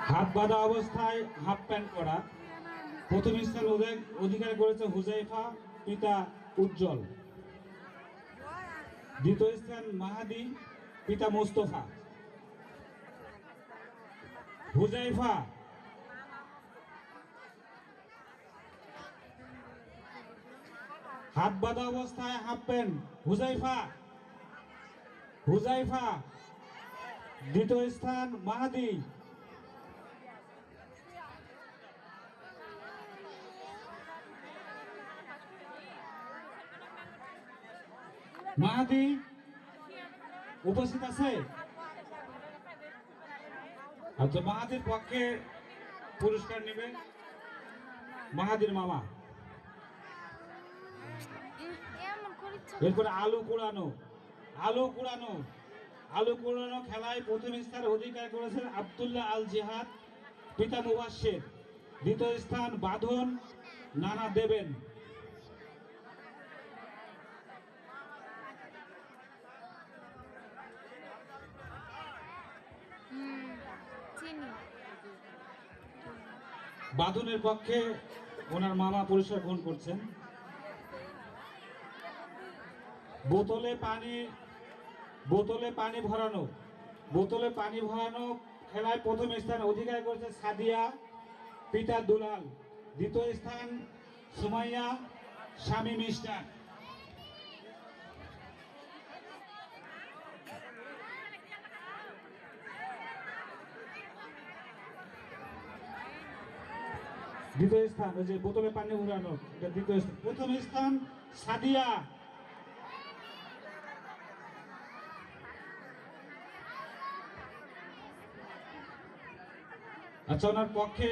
হাত বাঁধা অবস্থায় হাফ প্যান্ট পরা। প্রথম স্থান অধিকার করেছে হুজাইফা পিতা উজ্জ্বল। দ্বিতীয় স্থান মাহাদি পিতা মোস্তফা। হুজাইফা হাত বাঁধা অবস্থায় হাফ প্যান্ট হুজাইফা। হুজাইফা দ্বিতীয় স্থান মাহাদি। মাহাদি উপস্থিত আছে? আচ্ছা, মাহাদির পক্ষে পুরস্কার নেবেন মাহাদির মামা। এরপরে আলু কুড়ানো। আলু কুড়ানো আলু কুড়ানো খেলায় প্রথম স্থান অধিকার করেছেন আব্দুল্লাহ আল জিহাদ পিতা মুবাশশির। দ্বিতীয় স্থান বাঁধন নানা দেবেন। বাঁধনের পক্ষে ওনার মামা পুরস্কার গ্রহণ করছেন। বোতলে পানি ভরানো। বোতলে পানি ভরানো খেলায় প্রথম স্থান অধিকার করেছে সাদিয়া পিতা দুলাল। দ্বিতীয় স্থান সুমাইয়া স্বামী মিস্টার। দ্বিতীয় স্থান ওই যে বোতলে পানি ভরানো, এটা দ্বিতীয় স্থান। প্রথম স্থান সাদিয়া। আচ্ছা, ওনার পক্ষে